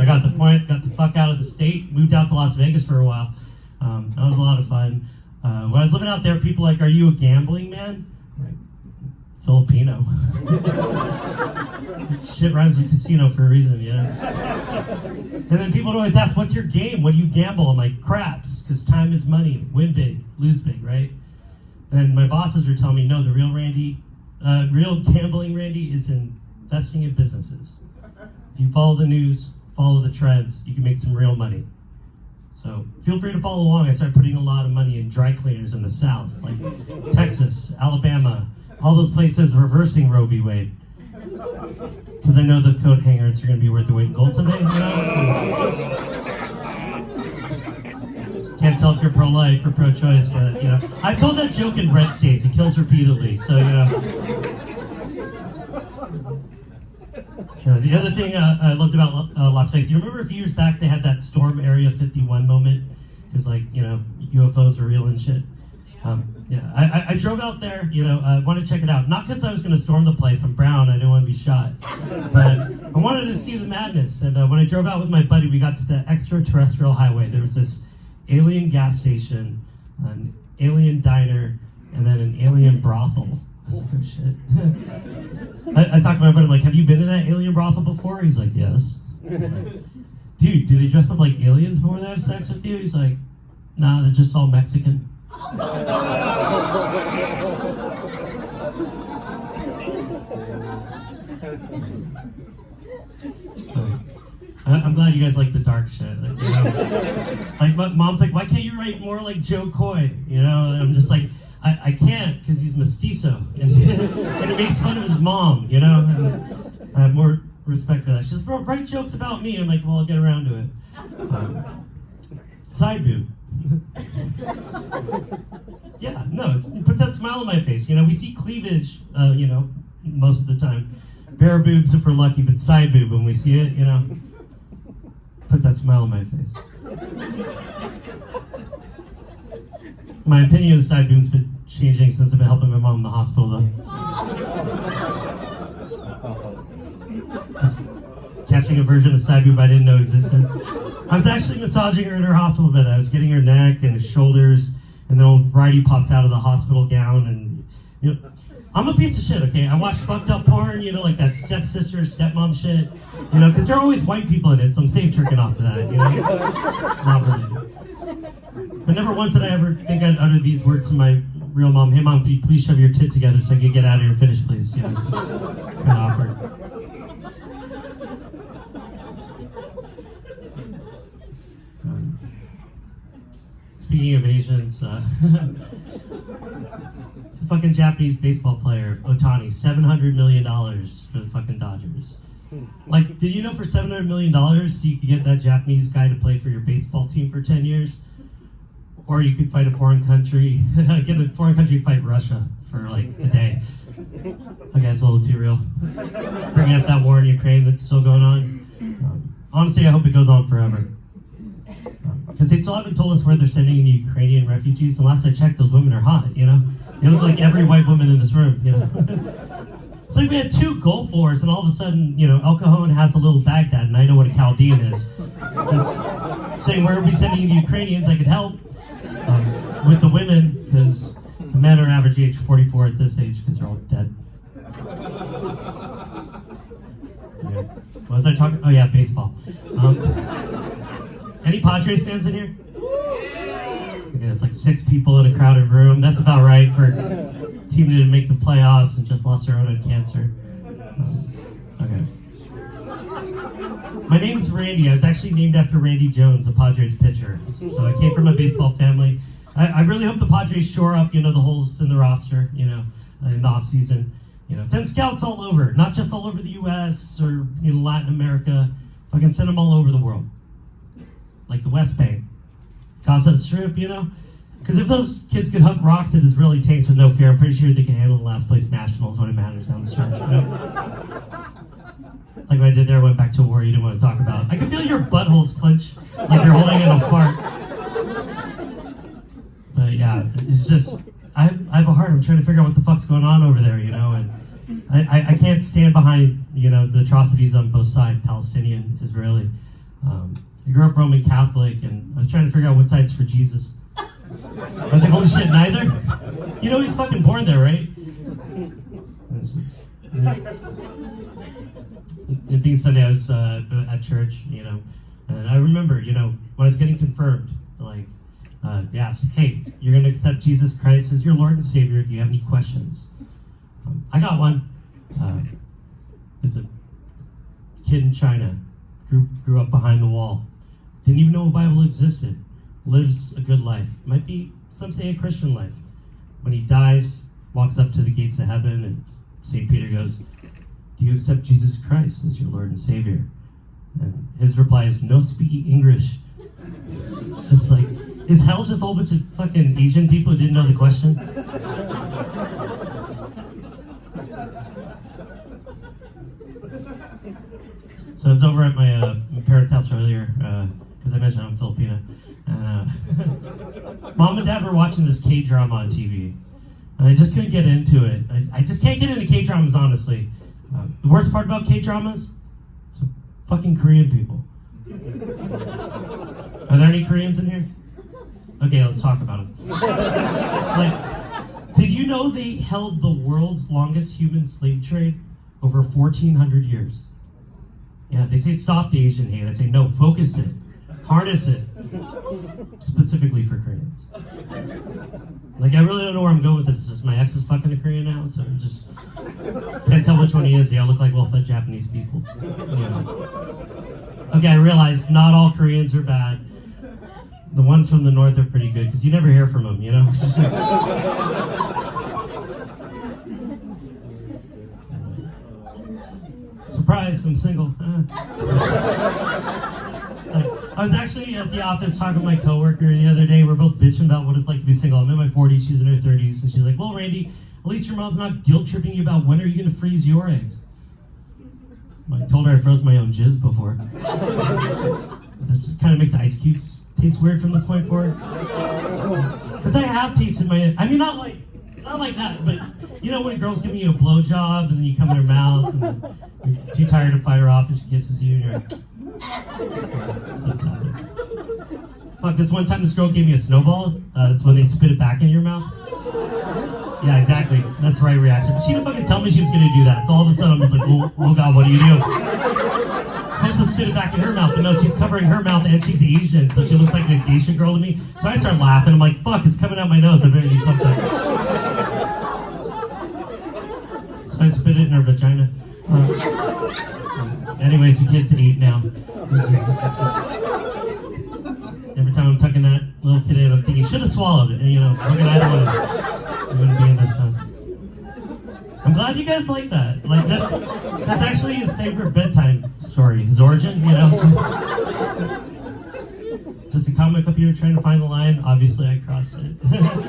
I got the fuck out of the state, moved out to Las Vegas for a while. That was a lot of fun. When I was living out there, people were like, are you a gambling man? Like, Filipino. Shit rhymes with casino for a reason, you know? And then people would always ask, what's your game? What do you gamble? I'm like, craps, because time is money. Win big, lose big, right? And my bosses were telling me, no, the real gambling Randy is investing in businesses. If you follow the news, follow the trends, you can make some real money. So feel free to follow along. I started putting a lot of money in dry cleaners in the South, like Texas, Alabama, all those places reversing Roe v. Wade. Because I know the coat hangers are going to be worth the weight in gold someday, you know? Can't tell if you're pro-life or pro-choice, but, you know. I've told that joke in red states. It kills repeatedly, so, you know. The other thing I loved about Las Vegas, you remember a few years back they had that Storm Area 51 moment? Because, like, you know, UFOs are real and shit. Yeah, I drove out there, you know, I wanted to check it out. Not because I was going to storm the place, I'm brown, I didn't want to be shot. But I wanted to see the madness. And when I drove out with my buddy, we got to the extraterrestrial highway. There was this alien gas station, an alien diner, and then an alien brothel. I was like, oh shit. I talked to my buddy, I'm like, have you been to that alien brothel before? He's like, yes. I was like, dude, do they dress up like aliens before they have sex with you? He's like, nah, they're just all Mexican. I'm glad you guys like the dark shit. Like, you know, like my mom's like, why can't you write more like Joe Coy? You know, and I'm just like, I can't because he's mestizo, and it makes fun of his mom. You know, and I have more respect for that. She says, bro, write jokes about me. I'm like, well, I'll get around to it. Side boob. Yeah, no, it puts that smile on my face. You know, we see cleavage, you know, most of the time. Bare boobs if we're lucky, but side boob when we see it, you know, puts that smile on my face. My opinion of side boob's been changing since I've been helping my mom in the hospital, though. Catching a version of side boob I didn't know existed. I was actually massaging her in her hospital bed. I was getting her neck and shoulders, and then old Bridie pops out of the hospital gown, and, you know, I'm a piece of shit, okay? I watch fucked up porn, you know, like that stepsister, stepmom shit, you know, because there are always white people in it, so I'm safe jerking off to that, you know? Not really. But never once did I ever think I'd utter these words to my real mom. Hey, Mom, can you please shove your tits together so I can get out of here and finish, please? You know, this is kind of awkward. Speaking of Asians, the fucking Japanese baseball player, Ohtani, $700 million for the fucking Dodgers. Like, did you know for $700 million you could get that Japanese guy to play for your baseball team for 10 years? Or you could fight a foreign country, get a foreign country to fight Russia for like a day. Okay, it's a little too real. Bringing up that war in Ukraine that's still going on. Honestly, I hope it goes on forever. Because they still haven't told us where they're sending the Ukrainian refugees. The last I checked, those women are hot, you know? They look like every white woman in this room, you know? It's like we had 2 Gulf Wars, and all of a sudden, you know, El Cajon has a little Baghdad, and I know what a Chaldean is. Just saying, where are we sending the Ukrainians? I could help with the women, because the men are average age 44 at this age, because they're all dead. Yeah. What was I talking? Oh yeah, baseball. Any Padres fans in here? Okay, it's like 6 people in a crowded room. That's about right for a team that didn't make the playoffs and just lost their own on cancer. Okay. My name's Randy. I was actually named after Randy Jones, the Padres pitcher. So I came from a baseball family. I really hope the Padres shore up, you know, the holes in the roster, you know, in the offseason. You know, send scouts all over, not just all over the U.S. or, you know, Latin America. Fucking send them all over the world. Like the West Bank, Gaza Strip, you know? Because if those kids could hook rocks at Israeli tanks with no fear, I'm pretty sure they can handle the last place Nationals when it matters down the stretch, you know? Like what I did there, I went back to a war you didn't want to talk about. I can feel your buttholes clench like you're holding in a fart. But yeah, it's just, I have a heart. I'm trying to figure out what the fuck's going on over there, you know? And I can't stand behind, you know, the atrocities on both sides, Palestinian, Israeli. I grew up Roman Catholic, and I was trying to figure out what side's for Jesus. I was like, holy shit, neither? You know he's fucking born there, right? It being Sunday, I was at church, you know, and I remember, you know, when I was getting confirmed, like, they asked, hey, you're going to accept Jesus Christ as your Lord and Savior. Do you have any questions? I got one. There's a kid in China, grew up behind the wall, didn't even know a Bible existed, lives a good life, might be, some say, a Christian life. When he dies, walks up to the gates of heaven, and St. Peter goes, do you accept Jesus Christ as your Lord and Savior? And his reply is, no speaking English. It's just like, is hell just a whole bunch of fucking Asian people who didn't know the question? So I was over at my parents' house earlier, because I mentioned I'm Filipino. Mom and Dad were watching this K-drama on TV, and I just couldn't get into it. I just can't get into K-dramas, honestly. The worst part about K-dramas? Fucking Korean people. Are there any Koreans in here? Okay, let's talk about them. Like, did you know they held the world's longest human slave trade over 1,400 years? Yeah, they say stop the Asian hate. I say no, focus it, harness it, specifically for Koreans. Like, I really don't know where I'm going with this. It's just my ex is fucking a Korean now, so I'm just can't tell which one he is. They all look like well-fed Japanese people. Yeah. Okay, I realize not all Koreans are bad. The ones from the north are pretty good because you never hear from them, you know. Surprise, I'm single. I was actually at the office talking to my coworker the other day. We're both bitching about what it's like to be single. I'm in my 40s, she's in her 30s, and she's like, well, Randy, at least your mom's not guilt-tripping you about when are you going to freeze your eggs. I told her I froze my own jizz before. This kind of makes ice cubes taste weird from this point forward. Because I have tasted my, I mean, not like that, but you know when girls give you a blowjob and then you come in her mouth and you're too tired to fight her off and she kisses you and you're like, so excited. Fuck, this one time this girl gave me a snowball. That's when they spit it back in your mouth. Yeah, exactly. That's the right reaction. But she didn't fucking tell me she was going to do that. So all of a sudden I'm just like, oh God, what do you do? Supposed to spit it back in her mouth, but no, she's covering her mouth and she's Asian, so she looks like a Asian girl to me. So I start laughing. I'm like, fuck, it's coming out my nose. I better do something. So I spit it in her vagina. Anyways, the kid's 8 now. Every time I'm tucking that little kid in, I'm thinking, should have swallowed it. And, you know, look at either one. I'm going to be in this mess. I'm glad you guys like that. Like, that's actually his favorite bedtime story. His origin, you know. Just a comic up here trying to find the line. Obviously, I crossed it.